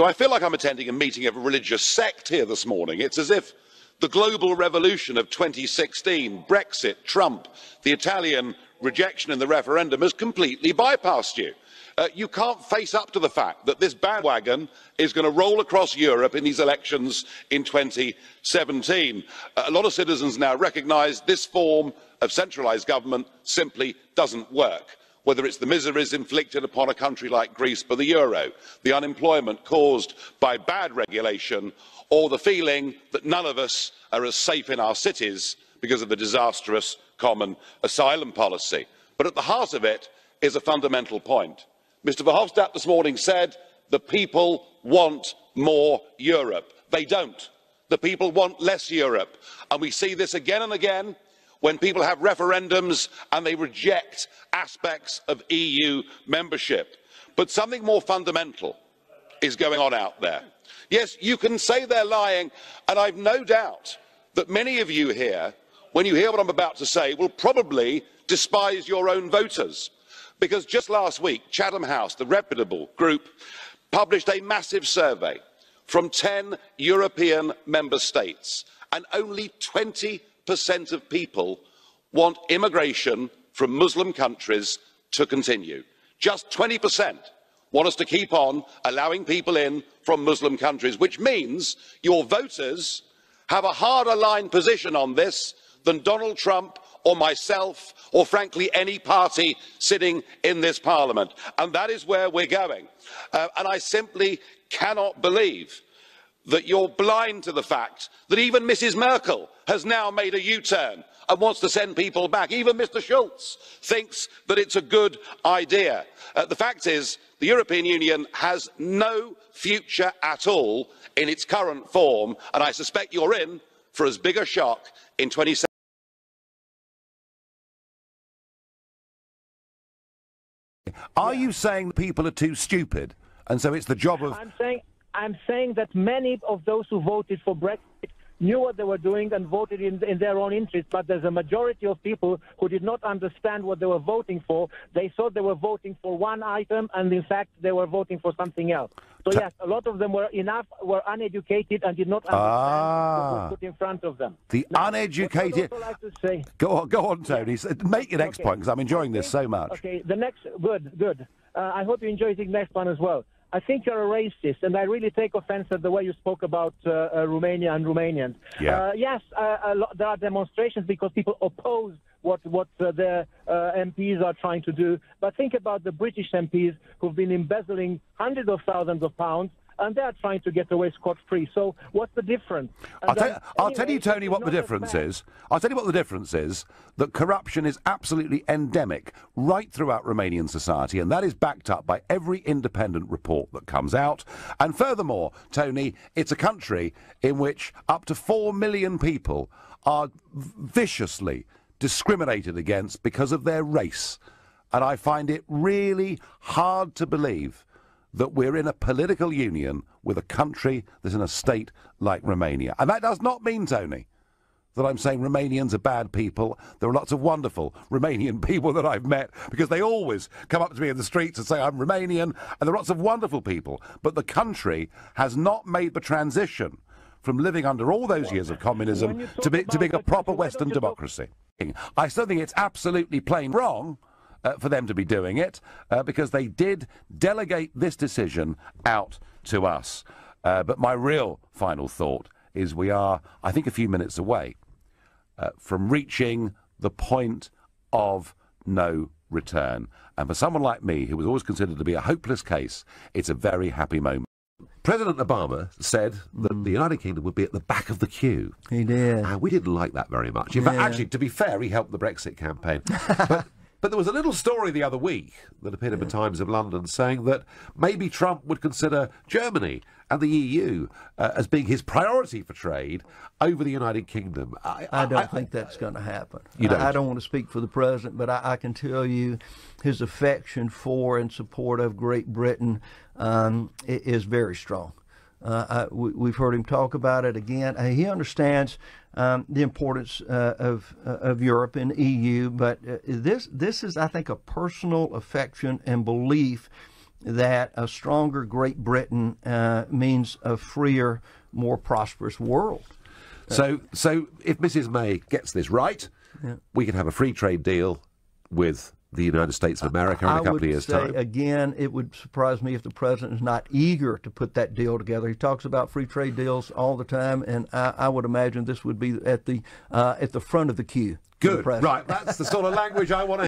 So I feel like I'm attending a meeting of a religious sect here this morning. It's as if the global revolution of 2016, Brexit, Trump, the Italian rejection in the referendum has completely bypassed you. You can't face up to the fact that this bandwagon is going to roll across Europe in these elections in 2017. A lot of citizens now recognise this form of centralised government simply doesn't work. Whether it's the miseries inflicted upon a country like Greece by the euro, the unemployment caused by bad regulation, or the feeling that none of us are as safe in our cities because of the disastrous common asylum policy. But at the heart of it is a fundamental point. Mr Verhofstadt this morning said the people want more Europe. They don't. The people want less Europe. And we see this again and again when people have referendums and they reject aspects of EU membership. But something more fundamental is going on out there. Yes, you can say they're lying, and I've no doubt that many of you here, when you hear what I'm about to say, will probably despise your own voters. Because just last week, Chatham House, the reputable group, published a massive survey from 10 European member states, and only 20% of people want immigration from Muslim countries to continue. Just 20% want us to keep on allowing people in from Muslim countries, which means your voters have a harder line position on this than Donald Trump or myself or frankly any party sitting in this parliament. And that is where we're going. And I simply cannot believe that you're blind to the fact that even Mrs Merkel has now made a U-turn and wants to send people back. Even Mr Schulz thinks that it's a good idea. The fact is, the European Union has no future at all in its current form, and I suspect you're in for as big a shock in 2017. Are you saying that people are too stupid, and so it's the job of... I'm saying that many of those who voted for Brexit knew what they were doing and voted in their own interest, but there's a majority of people who did not understand what they were voting for. They thought they were voting for one item, and in fact they were voting for something else. So yes, a lot of them were uneducated and did not understand what was put in front of them. The uneducated... What I'd also like to say... Go on, Tony. Yeah. Make your next point, because I'm enjoying this so much. Okay, the next... Good. I hope you enjoy the next one as well. I think you're a racist, and I really take offense at the way you spoke about Romania and Romanians. Yeah. Yes, there are demonstrations because people oppose what the MPs are trying to do. But think about the British MPs who've been embezzling hundreds of thousands of pounds, and they're trying to get away scot-free. So what's the difference? I'll tell you, Tony, what the difference is. I'll tell you what the difference is, that corruption is absolutely endemic right throughout Romanian society, and that is backed up by every independent report that comes out. And furthermore, Tony, it's a country in which up to 4 million people are viciously discriminated against because of their race. And I find it really hard to believe that we're in a political union with a country that's in a state like Romania. And that does not mean, Tony, that I'm saying Romanians are bad people. There are lots of wonderful Romanian people that I've met, because they always come up to me in the streets and say I'm Romanian, and there are lots of wonderful people. But the country has not made the transition from living under all those years of communism to being a proper Western democracy. I still think it's absolutely plain wrong for them to be doing it, because they did delegate this decision out to us. But my real final thought is we are, I think, a few minutes away from reaching the point of no return. And for someone like me, who was always considered to be a hopeless case, it's a very happy moment. President Obama said that the United Kingdom would be at the back of the queue. He did. And we didn't like that very much. In fact, actually, to be fair, he helped the Brexit campaign. But there was a little story the other week that appeared in the Times of London saying that maybe Trump would consider Germany and the EU as being his priority for trade over the United Kingdom. I don't think that's going to happen. You don't? I don't want to speak for the president, but I can tell you his affection for and support of Great Britain is very strong. We've heard him talk about it again. He understands the importance of Europe and EU, but this is, I think, a personal affection and belief that a stronger Great Britain means a freer, more prosperous world. So if Mrs. May gets this right, we can have a free trade deal with the United States of America in a couple of years' time. I would say, again, it would surprise me if the president is not eager to put that deal together. He talks about free trade deals all the time, and I would imagine this would be at the front of the queue. Good, right. That's the sort of language I want to